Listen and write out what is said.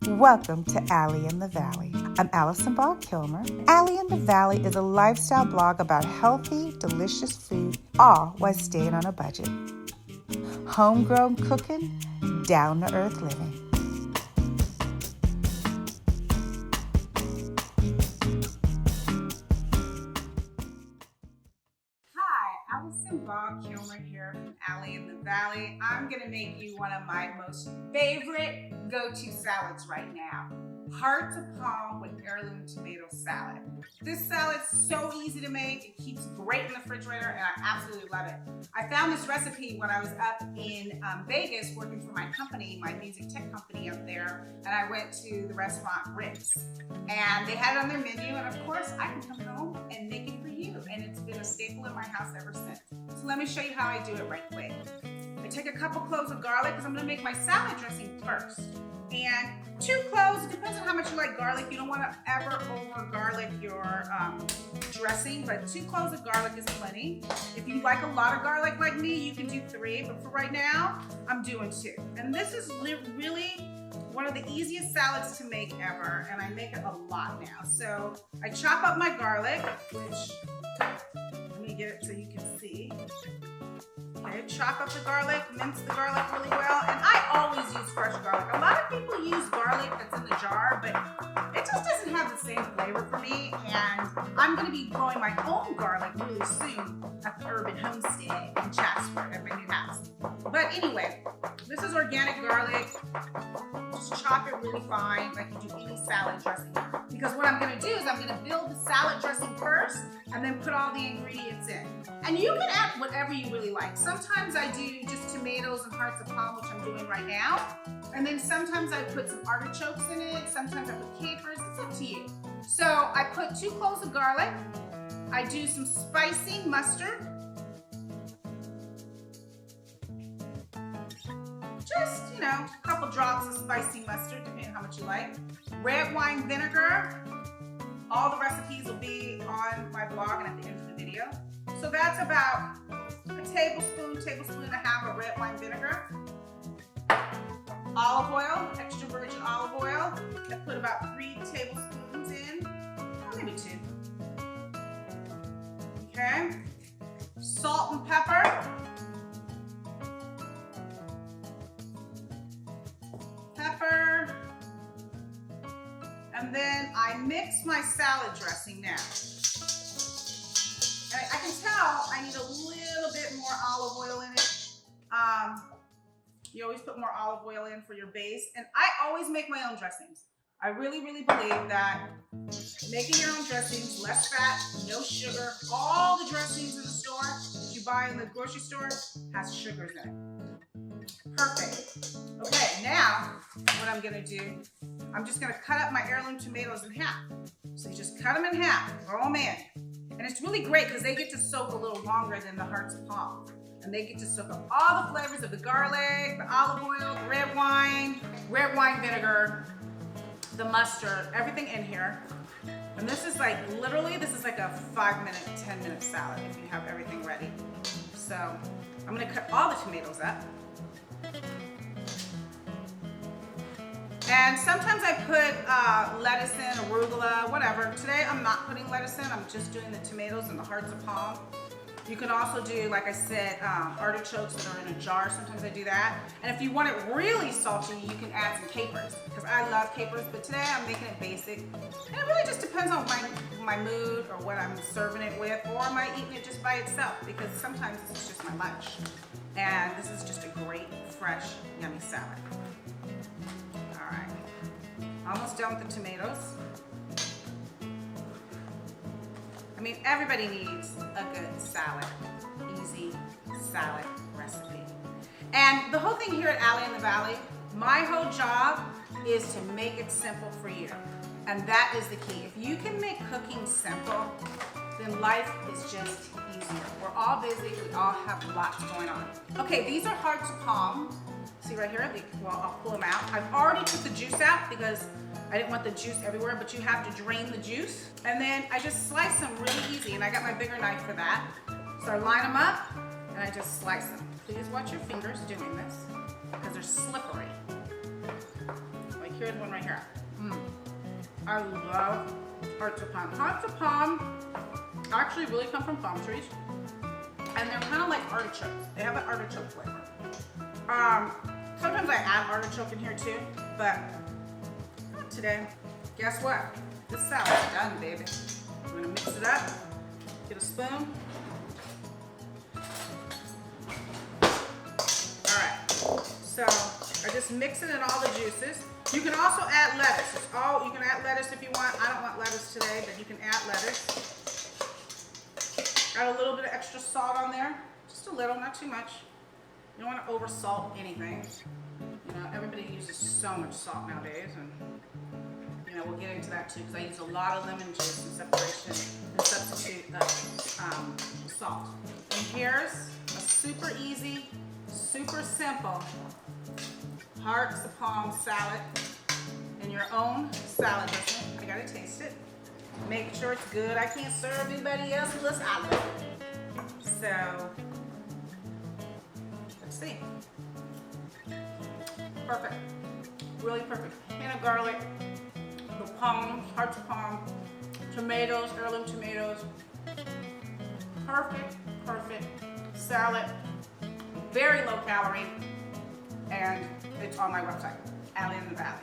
Welcome to Allie in the Valley. I'm Allison Ball Kilmer. Allie in the Valley is a lifestyle blog about healthy, delicious food, all while staying on a budget. Homegrown cooking, down-to-earth living. Hi, Allison Ball Kilmer here from Allie in the Valley. I'm gonna make you one of my most favorite go-to salads right now. Hearts of palm with heirloom tomato salad. This salad's so easy to make. It keeps great in the refrigerator and I absolutely love it. I found this recipe when I was up in Vegas working for my company, my music tech company up there, and I went to the restaurant Rick's. And they had it on their menu, and of course I can come home and make it for you. And it's been a staple in my house ever since. So let me show you how I do it right quick. I take a couple cloves of garlic because I'm gonna make my salad dressing first. And 2 cloves, it depends on how much you like garlic. You don't want to ever over garlic your dressing, but 2 cloves of garlic is plenty. If you like a lot of garlic like me, you can do 3, but for right now, I'm doing 2. And this is really one of the easiest salads to make ever, and I make it a lot now. So I chop up my garlic, which, let me get it so you can see. Okay, chop up the garlic, mince the garlic really well, and I always use fresh garlic. A lot of people use garlic that's in the jar, but it just doesn't have the same flavor for me, and I'm going to be growing my own garlic really soon at the Urban Homestead in Chatsworth at my new house. But anyway, this is organic garlic. Just chop it really fine like you do any salad dressing. Because what I'm going to do is I'm going to build the salad dressing first and then put all the ingredients in. And you can add whatever you really like. Sometimes I do just tomatoes and hearts of palm, which I'm doing right now. And then sometimes I put some artichokes in it. Sometimes I put capers. It's up to you. So I put 2 cloves of garlic. I do some spicy mustard. Just, a couple drops of spicy mustard, depending on how much you like. Red wine vinegar. All the recipes will be on my blog and at the end of the video. So that's about a tablespoon and a half of red wine vinegar. Olive oil, extra virgin olive oil. I put about 3 tablespoons in, or maybe 2. Okay. Salt and pepper. And then I mix my salad dressing now. And I can tell I need a little bit more olive oil in it. You always put more olive oil in for your base. And I always make my own dressings. I really believe that making your own dressings, less fat, no sugar. All the dressings in the store that you buy in the grocery store has sugars in it. Perfect. Okay, now what I'm gonna do, I'm just gonna cut up my heirloom tomatoes in half. So you just cut them in half, throw them in. And it's really great because they get to soak a little longer than the hearts of palm. And they get to soak up all the flavors of the garlic, the olive oil, the red wine vinegar, the mustard, everything in here. And this is like, literally, this is like a 5-minute, 10-minute salad if you have everything ready. So I'm gonna cut all the tomatoes up. And sometimes I put lettuce in, arugula, whatever. Today I'm not putting lettuce in, I'm just doing the tomatoes and the hearts of palm. You can also do, like I said, artichokes that are in a jar. Sometimes I do that. And if you want it really salty, you can add some capers, because I love capers, but today I'm making it basic. And it really just depends on my mood or what I'm serving it with, or am I eating it just by itself, because sometimes this is just my lunch. And this is just a great, fresh, yummy salad. All right, almost done with the tomatoes. I mean, everybody needs a good salad, easy salad recipe. And the whole thing here at Allie in the Valley, my whole job is to make it simple for you. And that is the key. If you can make cooking simple, then life is just easier. We're all busy, we all have lots going on. Okay, these are hearts of palm. See right here, well, I'll pull them out. I've already took the juice out because I didn't want the juice everywhere, but you have to drain the juice. And then I just slice them really easy, and I got my bigger knife for that. So I line them up, and I just slice them. Please watch your fingers doing this, because they're slippery. Like Here's one right here. I love hearts of palm. Hearts of palm actually really come from palm trees. And they're kind of like artichokes. They have an artichoke flavor. Sometimes I add artichoke in here too, but not today. Guess what? This salad's done, baby. I'm gonna mix it up. Get a spoon. All right. So I just mix it in all the juices. You can also add lettuce. You can add lettuce if you want. I don't want lettuce today, but you can add lettuce. Add a little bit of extra salt on there. Just a little, not too much. You don't want to over salt anything. You know, everybody uses so much salt nowadays, and you know, we'll get into that too, because I use a lot of lemon juice in substitute salt. And here's a super easy, super simple hearts of palm salad in your own salad dressing. I gotta taste it. Make sure it's good. I can't serve anybody else unless I love it. So, let's see. Perfect. Really perfect. Hint of garlic, the palm, hearts of palm, tomatoes, heirloom tomatoes. Perfect, perfect salad. Very low calorie. And it's on my website, Allie in the Valley.